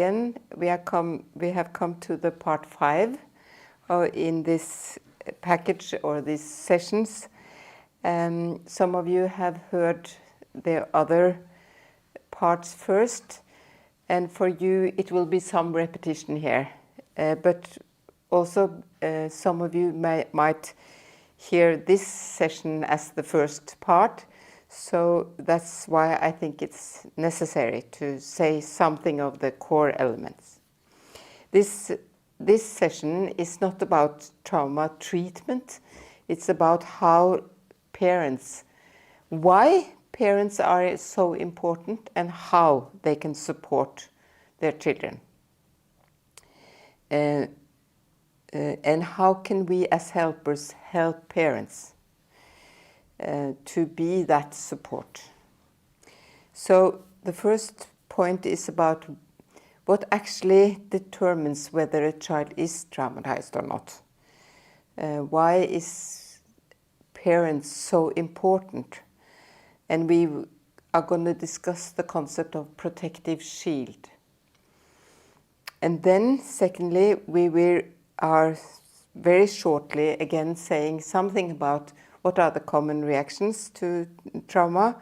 again. We have come to the part 5 in this package or these sessions. Some of you have heard the other parts first, and for you it will be some repetition here. But also some of you might hear this session as the first part, so that's why I think it's necessary to say something of the core elements. This session is not about trauma treatment, it's about why parents are so important and how they can support their children. And how can we as helpers help parents to be that support. So the first point is about what actually determines whether a child is traumatized or not. Why is parents so important? And we are going to discuss the concept of protective shield. And then secondly, we are very shortly again saying something about what are the common reactions to trauma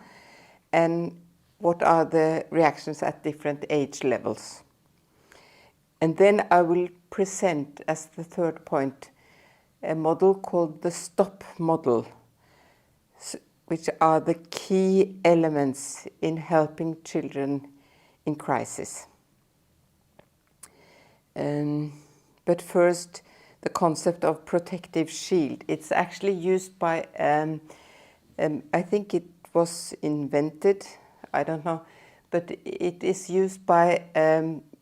and what are the reactions at different age levels. And then I will present as the third point a model called the STOP model, which are the key elements in helping children in crisis. But first, the concept of protective shield. It's actually used by, I think it was invented, I don't know, but it is used by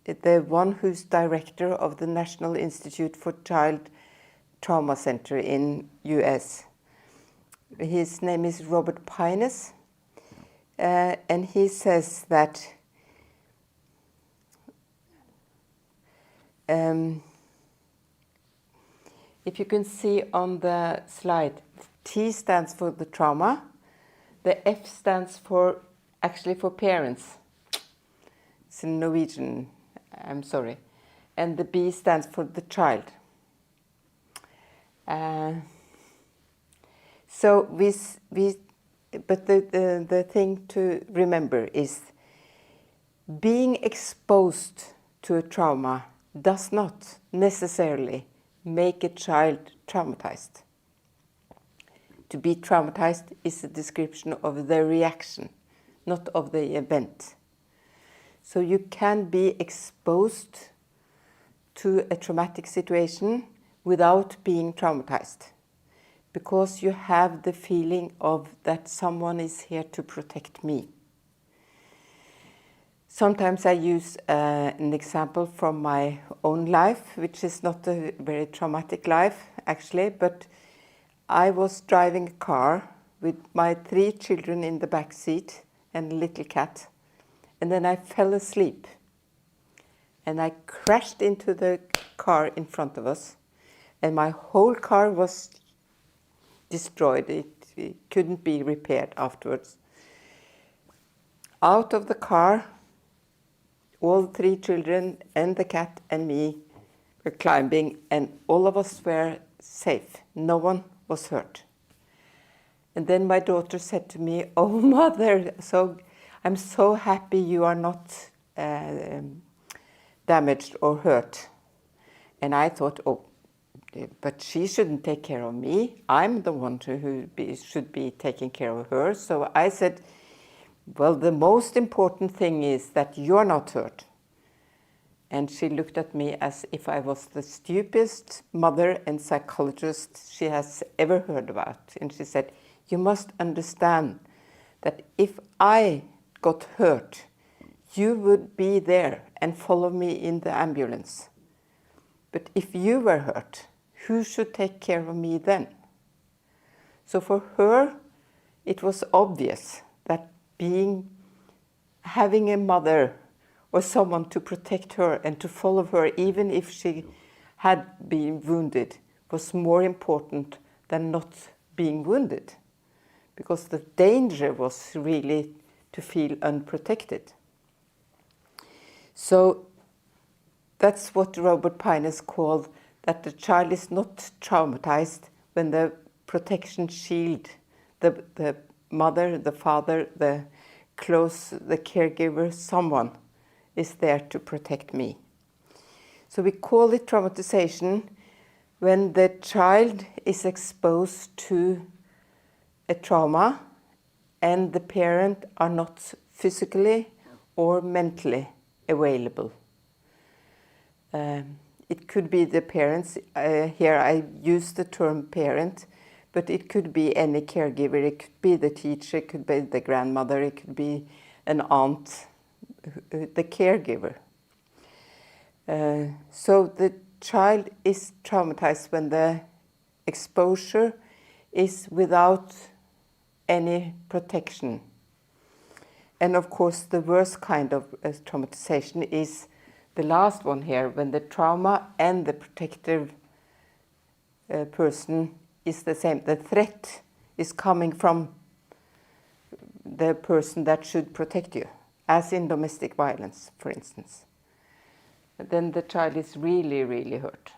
the one who's director of the National Institute for Child Trauma Center in US. His name is Robert Pines, and he says that if you can see on the slide, T stands for the trauma, the F stands for actually for parents. It's in Norwegian, I'm sorry. And the B stands for the child. But the thing to remember is being exposed to a trauma does not necessarily make a child traumatized. To be traumatized is a description of the reaction, not of the event. So you can be exposed to a traumatic situation without being traumatized, because you have the feeling of that someone is here to protect me. Sometimes I use an example from my own life, which is not a very traumatic life, actually, but I was driving a car with my 3 children in the back seat and a little cat, and then I fell asleep. And I crashed into the car in front of us, and my whole car was destroyed. It couldn't be repaired afterwards. Out of the car, all 3 children and the cat and me were climbing, and all of us were safe. No one was hurt. And then my daughter said to me, "Oh, mother, I'm so happy you are not damaged or hurt." And I thought, oh, but she shouldn't take care of me. I'm the one who should be taking care of her. So I said, well, the most important thing is that you're not hurt. And she looked at me as if I was the stupidest mother and psychologist she has ever heard about. And she said, "You must understand that if I got hurt, you would be there and follow me in the ambulance. But if you were hurt, who should take care of me then?" So for her, it was obvious that having a mother or someone to protect her and to follow her, even if she had been wounded, was more important than not being wounded, because the danger was really to feel unprotected. So that's what Robert Pines called that the child is not traumatized when the protection shield, the mother, the father, the caregiver, someone is there to protect me. So we call it traumatization when the child is exposed to a trauma and the parent are not physically or mentally available. It could be the parents. Here I use the term parent, but it could be any caregiver. It could be the teacher, it could be the grandmother, it could be an aunt, the caregiver. So the child is traumatized when the exposure is without any protection. And of course, the worst kind of traumatization is the last one here, when the trauma and the protective person is the same. The threat is coming from the person that should protect you, as in domestic violence, for instance. Then the child is really, really hurt.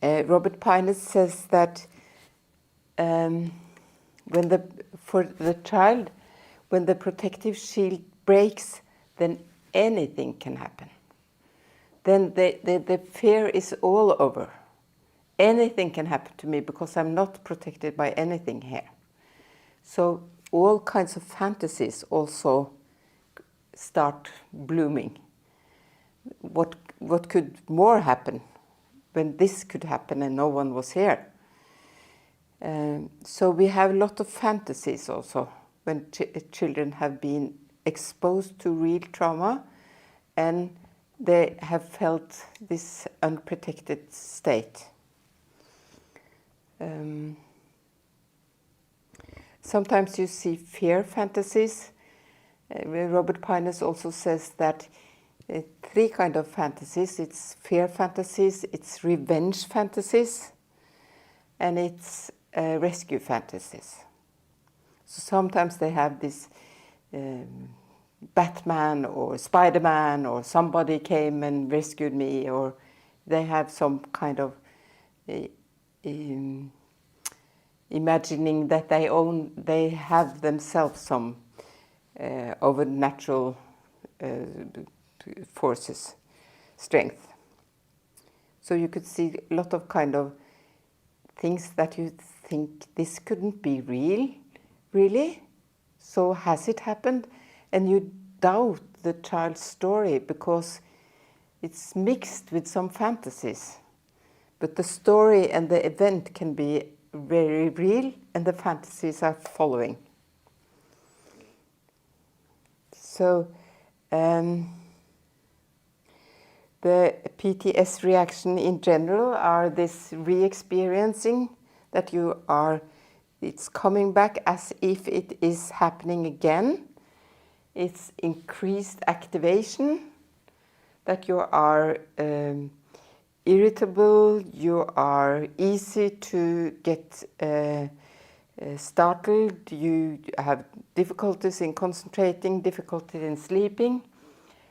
Robert Pines says that for the child, when the protective shield breaks, then anything can happen. Then the fear is all over. Anything can happen to me because I'm not protected by anything here. So all kinds of fantasies also start blooming. What could more happen when this could happen and no one was here? So we have a lot of fantasies also when children have been exposed to real trauma and they have felt this unprotected state. Sometimes you see fear fantasies. Robert Pines also says that three kinds of fantasies. It's fear fantasies, it's revenge fantasies, and it's rescue fantasies. So sometimes they have this Batman or Spider-Man or somebody came and rescued me, or they have some kind of imagining that they have themselves some overnatural forces, strength. So you could see a lot of kind of things that you think this couldn't be real, really? So has it happened? And you doubt the child's story because it's mixed with some fantasies. But the story and the event can be very real and the fantasies are following. So the PTS reaction in general are this re-experiencing that it's coming back as if it is happening again. It's increased activation, that you are irritable, you are easy to get startled, you have difficulties in concentrating, difficulties in sleeping,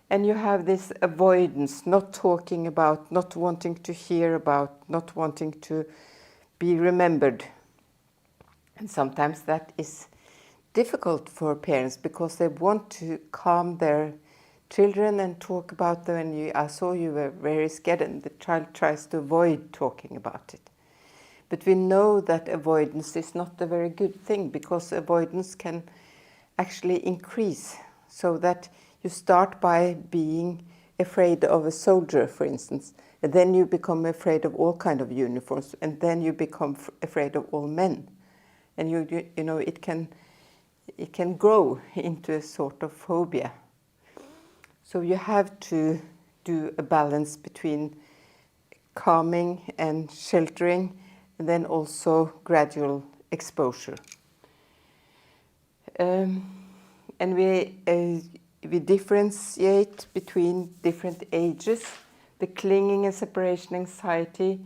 and you have this avoidance, not talking about, not wanting to hear about, not wanting to be remembered. And sometimes that is difficult for parents because they want to calm their children and talk about them, and I saw you were very scared, and the child tries to avoid talking about it. But we know that avoidance is not a very good thing because avoidance can actually increase, so that you start by being afraid of a soldier, for instance, and then you become afraid of all kinds of uniforms, and then you become afraid of all men. And you know it can grow into a sort of phobia. So you have to do a balance between calming and sheltering, and then also gradual exposure. And we differentiate between different ages, the clinging and separation anxiety,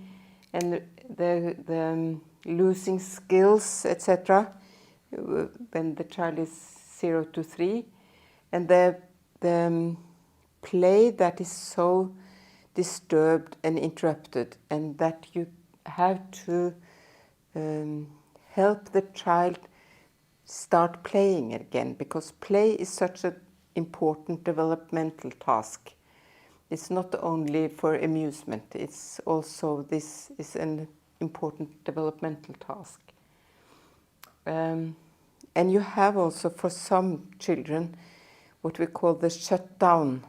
and the losing skills, etc., when the child is 0 to 3, and the play that is so disturbed and interrupted, and that you have to help the child start playing again, because play is such an important developmental task. It's not only for amusement, it's also, this is an important developmental task. And you have also, for some children, what we call the shutdown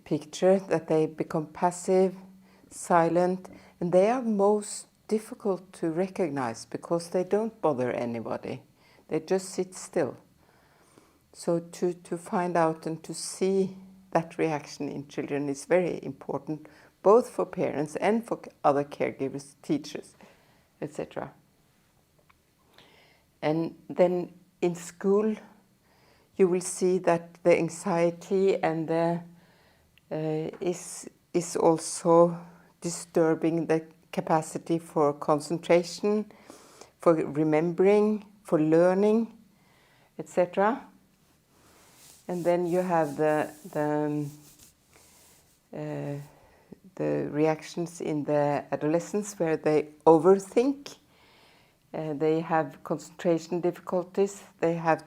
picture, that they become passive, silent, and they are most difficult to recognize because they don't bother anybody. They just sit still. So to find out and to see that reaction in children is very important, both for parents and for other caregivers, teachers, etc. And then in school, you will see that the anxiety and the is also disturbing the capacity for concentration, for remembering, for learning, etc. And then you have the reactions in the adolescence where they overthink, they have concentration difficulties, they have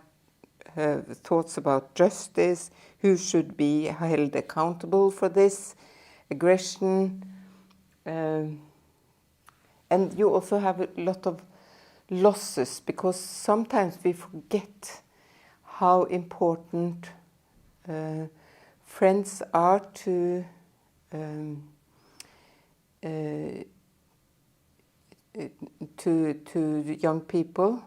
thoughts about justice, who should be held accountable for this, aggression, and you also have a lot of losses, because sometimes we forget how important friends are to young people.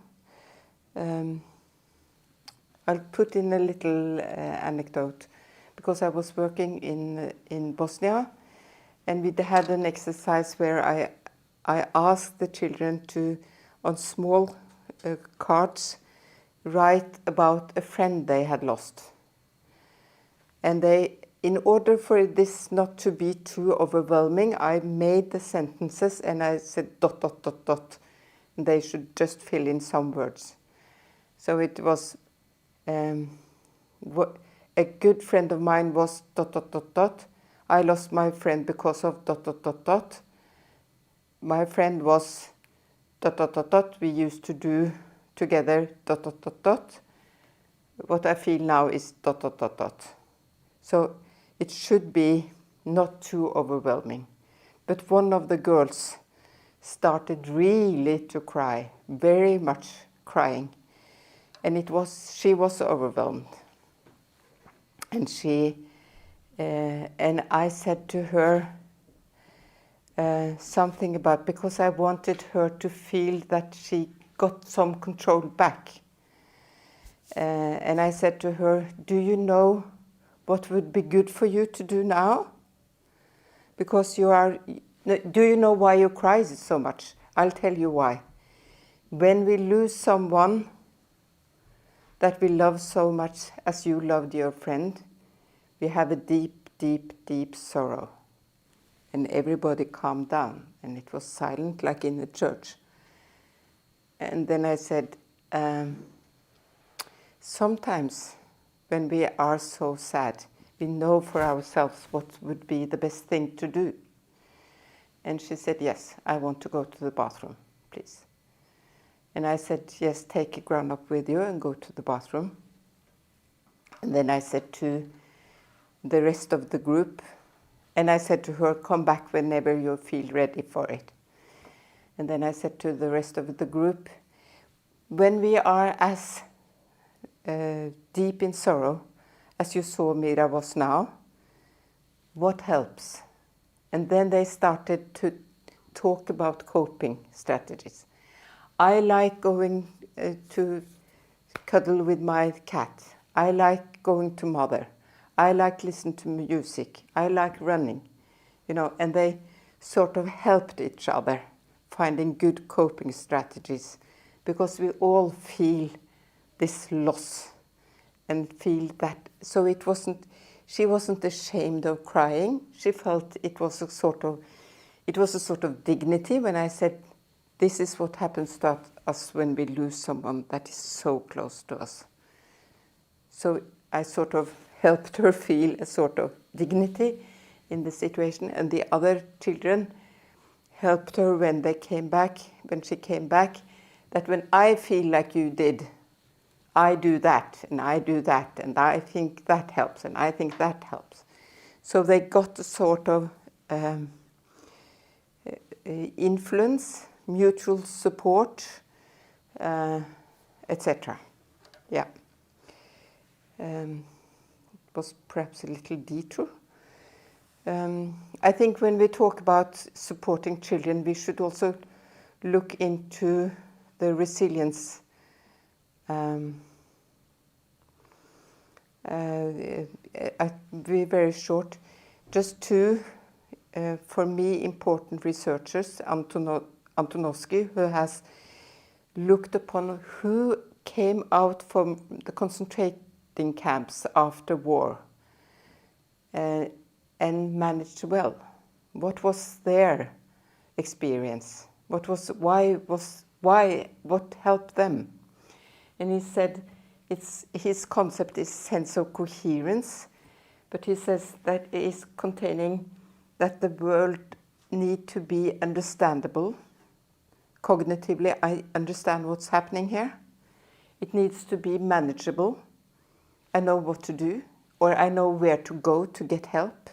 I'll put in a little anecdote, because I was working in Bosnia, and we had an exercise where I asked the children to, on small cards, write about a friend they had lost. And they, in order for this not to be too overwhelming, I made the sentences and I said ... And they should just fill in some words. So it was, a good friend of mine was ... I lost my friend because of ... My friend was ... We used to do together ... What I feel now is ... So it should be not too overwhelming. But one of the girls started really to cry, very much crying. And she was overwhelmed. And and I said to her something about, because I wanted her to feel that she got some control back. And I said to her, do you know what would be good for you to do now? Because do you know why you cry so much? I'll tell you why. When we lose someone that we love so much as you loved your friend, we have a deep, deep, deep sorrow. And everybody calmed down, and it was silent like in the church. And then I said, sometimes when we are so sad, we know for ourselves what would be the best thing to do. And she said, yes, I want to go to the bathroom, please. And I said, yes, take a grown-up with you and go to the bathroom. And then I said to the rest of the group, and I said to her, come back whenever you feel ready for it. And then I said to the rest of the group, when we are as deep in sorrow as you saw Mira was now, what helps? And then they started to talk about coping strategies. I like going to cuddle with my cat. I like going to mother. I like listen to music. I like running. And they sort of helped each other, finding good coping strategies, because we all feel this loss and feel that. So she wasn't ashamed of crying. She felt it was a sort of dignity when I said, this is what happens to us when we lose someone that is so close to us. So I sort of helped her feel a sort of dignity in the situation, and the other children helped her when she came back, that when I feel like you did, I do that, and I do that, and I think that helps, and I think that helps. So they got a sort of influence, mutual support, etc. Yeah. It was perhaps a little detour. I think when we talk about supporting children, we should also look into the resilience. I'll be very short. Just two, for me, important researchers, Antonovsky, who has looked upon who came out from the concentrating camps after war and managed well. What was their experience? What helped them? And he said his concept is sense of coherence, but he says that it is containing that the world need to be understandable. Cognitively, I understand what's happening here. It needs to be manageable. I know what to do, or I know where to go to get help.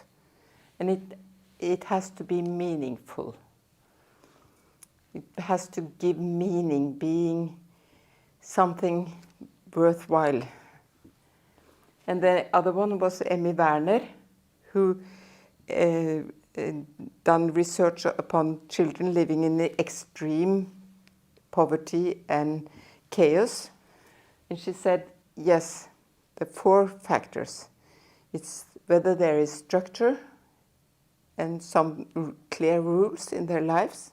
And it has to be meaningful. It has to give meaning, being something worthwhile. And the other one was Emmy Werner, who done research upon children living in the extreme poverty and chaos. And she said, yes, the 4 factors. It's whether there is structure and some clear rules in their lives,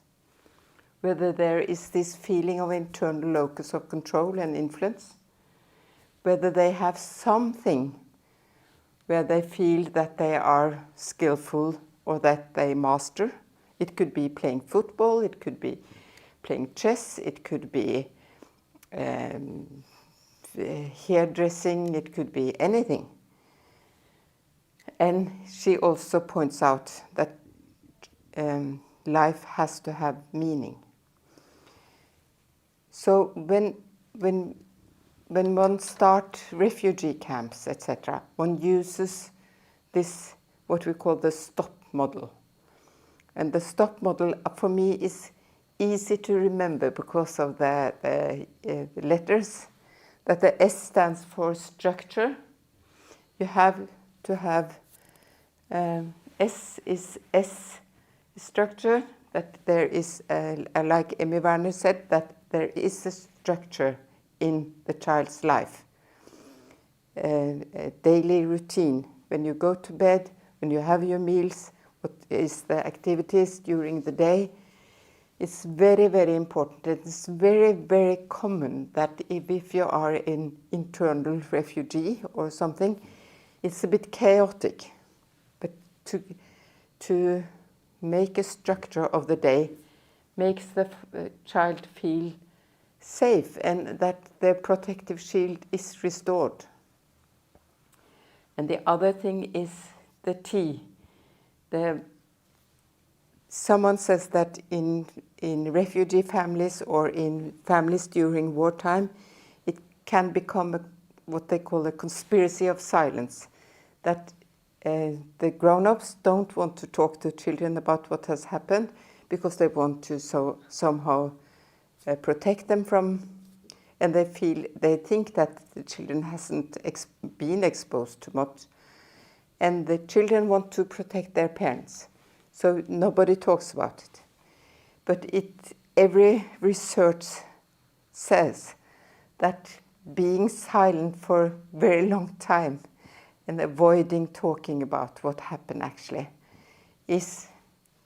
whether there is this feeling of internal locus of control and influence, whether they have something where they feel that they are skillful or that they master. It could be playing football, it could be playing chess, it could be hairdressing, it could be anything. And she also points out that life has to have meaning. So when one starts refugee camps, etc., one uses this, what we call the STOP model. And the STOP model, for me, is easy to remember because of the letters, that the S stands for structure. You have to have, S is S structure, that there is, like Emmy Werner said, that there is a structure in the child's life. A daily routine. When you go to bed, when you have your meals, what is the activities during the day. It's very, very important. It's very, very common that if you are an internal refugee or something, it's a bit chaotic. But to make a structure of the day makes the child feel safe and that their protective shield is restored. And the other thing is the T. Someone says that in refugee families or in families during wartime, it can become what they call a conspiracy of silence. That the grown-ups don't want to talk to children about what has happened because they want to somehow protect them from, and they think that the children hasn't been exposed to much, and the children want to protect their parents, so nobody talks about it. But every research says that being silent for a very long time and avoiding talking about what happened actually is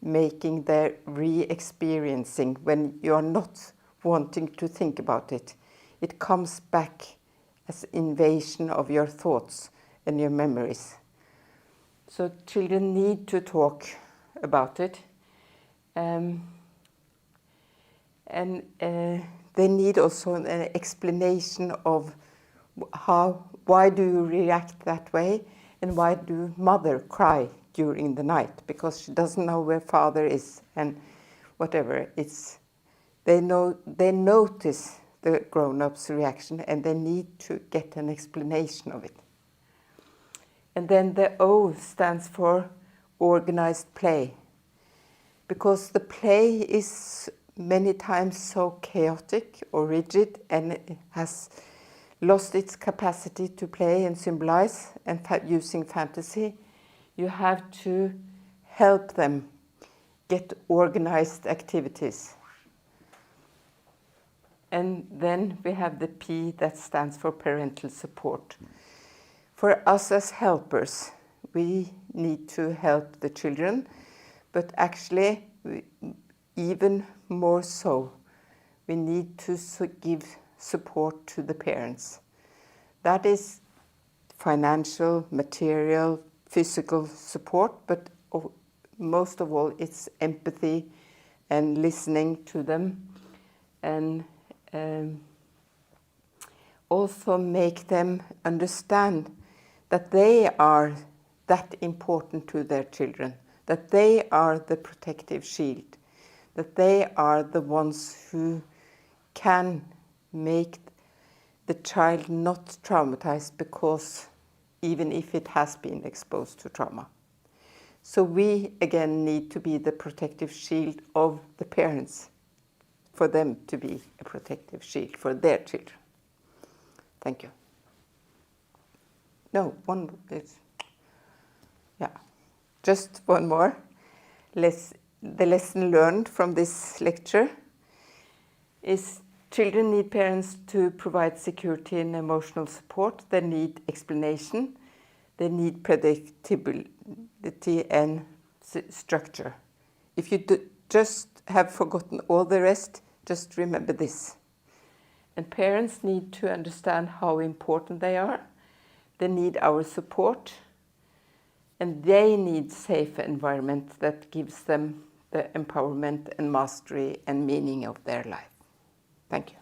making the re-experiencing when you are not wanting to think about it. It comes back as invasion of your thoughts and your memories. So children need to talk about it. And they need also an explanation of why do you react that way, And why do mother cry during the night? Because she doesn't know where father is and whatever. They notice the grown-up's reaction and they need to get an explanation of it. And then the O stands for organized play. Because the play is many times so chaotic or rigid and it has lost its capacity to play and symbolize and using fantasy, you have to help them get organized activities. And then we have the P that stands for parental support. For us as helpers, we need to help the children, but actually, even more so, we need to give support to the parents. That is financial, material, physical support, but most of all, it's empathy and listening to them, and also make them understand that they are that important to their children, that they are the protective shield, that they are the ones who can make the child not traumatized, because even if it has been exposed to trauma. So we again need to be the protective shield of the parents, for them to be a protective shield for their children. Thank you. No, one is, yeah, just one more. The lesson learned from this lecture is children need parents to provide security and emotional support. They need explanation. They need predictability and structure. If you just have forgotten all the rest, just remember this. And parents need to understand how important they are. They need our support. And they need safe environment that gives them the empowerment and mastery and meaning of their life. Thank you.